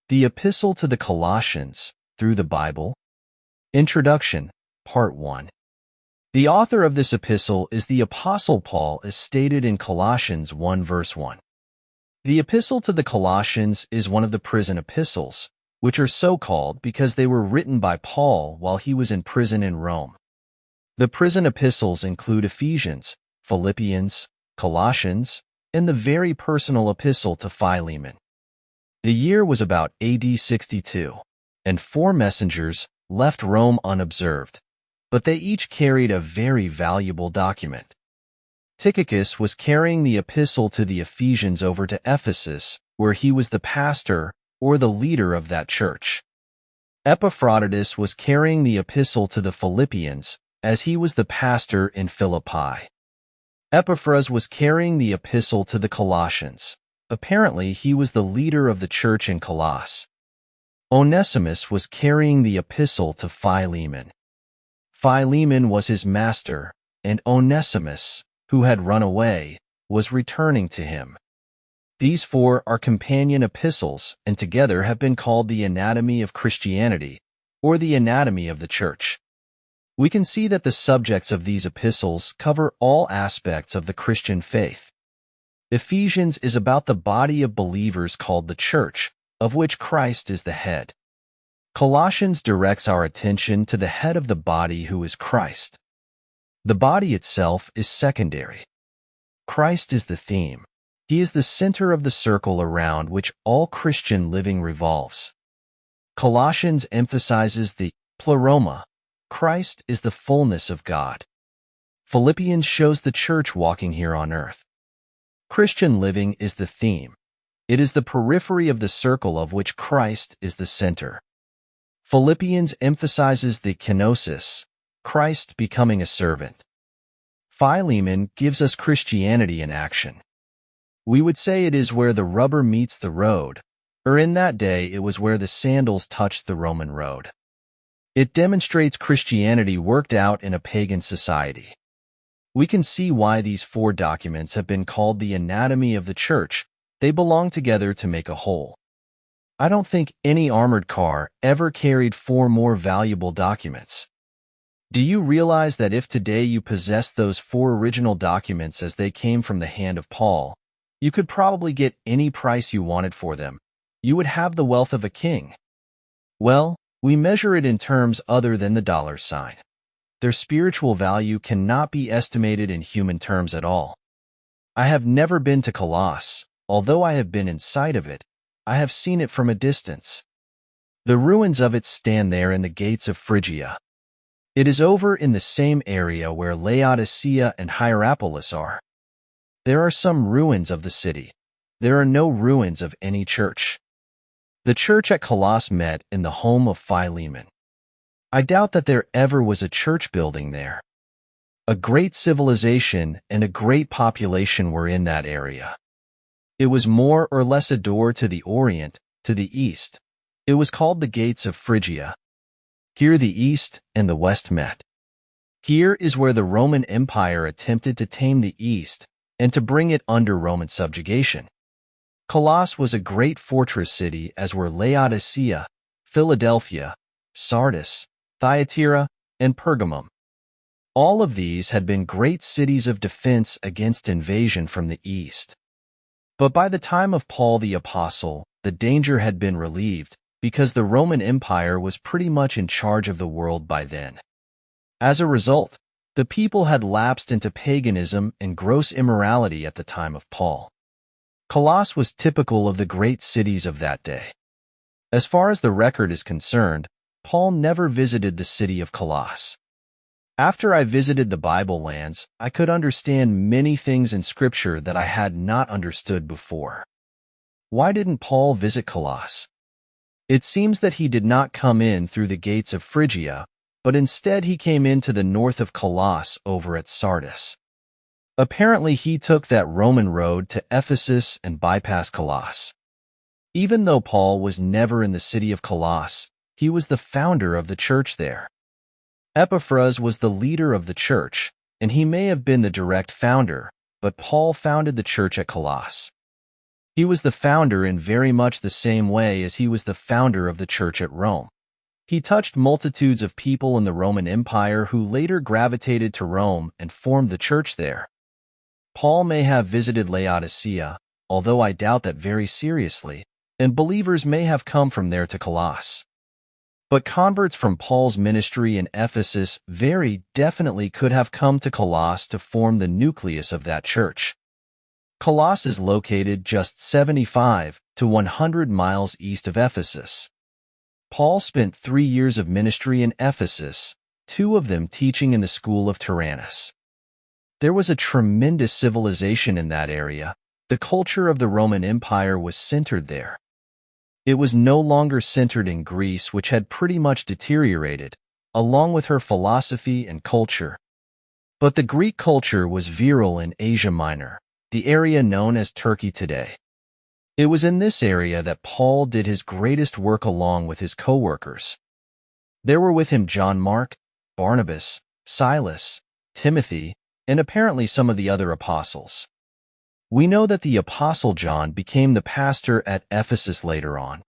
The Epistle to the Colossians, through the Bible. Introduction, Part 1. The author of this epistle is the Apostle Paul, as stated in Colossians 1 verse 1. The Epistle to the Colossians is one of the prison epistles, which are so called because they were written by Paul while he was in prison in Rome. The prison epistles include Ephesians, Philippians, Colossians, and the very personal epistle to Philemon. The year was about AD 62, and 4 messengers left Rome unobserved, but they each carried a very valuable document. Tychicus was carrying the epistle to the Ephesians over to Ephesus, where he was the pastor or the leader of that church. Epaphroditus was carrying the epistle to the Philippians, as he was the pastor in Philippi. Epaphras was carrying the epistle to the Colossians. Apparently, he was the leader of the church in Colossae. Onesimus was carrying the epistle to Philemon. Philemon was his master, and Onesimus, who had run away, was returning to him. These 4 are companion epistles and together have been called the anatomy of Christianity, or the anatomy of the church. We can see that the subjects of these epistles cover all aspects of the Christian faith. Ephesians is about the body of believers called the church, of which Christ is the head. Colossians directs our attention to the head of the body, who is Christ. The body itself is secondary. Christ is the theme. He is the center of the circle around which all Christian living revolves. Colossians emphasizes the pleroma. Christ is the fullness of God. Philippians shows the church walking here on earth. Christian living is the theme. It is the periphery of the circle of which Christ is the center. Philippians emphasizes the kenosis, Christ becoming a servant. Philemon gives us Christianity in action. We would say it is where the rubber meets the road, or in that day it was where the sandals touched the Roman road. It demonstrates Christianity worked out in a pagan society. We can see why these 4 documents have been called the anatomy of the church. They belong together to make a whole. I don't think any armored car ever carried 4 more valuable documents. Do you realize that if today you possessed those 4 original documents as they came from the hand of Paul, you could probably get any price you wanted for them? You would have the wealth of a king. Well, we measure it in terms other than the dollar sign. Their spiritual value cannot be estimated in human terms at all. I have never been to Colossae. Although I have been in sight of it, I have seen it from a distance. The ruins of it stand there in the gates of Phrygia. It is over in the same area where Laodicea and Hierapolis are. There are some ruins of the city. There are no ruins of any church. The church at Colossae met in the home of Philemon. I doubt that there ever was a church building there. A great civilization and a great population were in that area. It was more or less a door to the Orient, to the East. It was called the Gates of Phrygia. Here the East and the West met. Here is where the Roman Empire attempted to tame the East and to bring it under Roman subjugation. Colossae was a great fortress city, as were Laodicea, Philadelphia, Sardis, Thyatira, and Pergamum. All of these had been great cities of defense against invasion from the East. But by the time of Paul the Apostle, the danger had been relieved because the Roman Empire was pretty much in charge of the world by then. As a result, the people had lapsed into paganism and gross immorality at the time of Paul. Colossae was typical of the great cities of that day. As far as the record is concerned, Paul never visited the city of Colossae. After I visited the Bible lands, I could understand many things in Scripture that I had not understood before. Why didn't Paul visit Colossae? It seems that he did not come in through the gates of Phrygia, but instead he came into the north of Colossae over at Sardis. Apparently he took that Roman road to Ephesus and bypassed Colossae. Even though Paul was never in the city of Colossae, he was the founder of the church there. Epaphras was the leader of the church, and he may have been the direct founder, but Paul founded the church at Colossae. He was the founder in very much the same way as he was the founder of the church at Rome. He touched multitudes of people in the Roman Empire who later gravitated to Rome and formed the church there. Paul may have visited Laodicea, although I doubt that very seriously, and believers may have come from there to Colossae. But converts from Paul's ministry in Ephesus very definitely could have come to Colossae to form the nucleus of that church. Colossae is located just 75 to 100 miles east of Ephesus. Paul spent 3 years of ministry in Ephesus, 2 of them teaching in the school of Tyrannus. There was a tremendous civilization in that area. The culture of the Roman Empire was centered there. It was no longer centered in Greece, which had pretty much deteriorated, along with her philosophy and culture. But the Greek culture was virile in Asia Minor, the area known as Turkey today. It was in this area that Paul did his greatest work along with his co-workers. There were with him John Mark, Barnabas, Silas, Timothy, and apparently some of the other apostles. We know that the Apostle John became the pastor at Ephesus later on.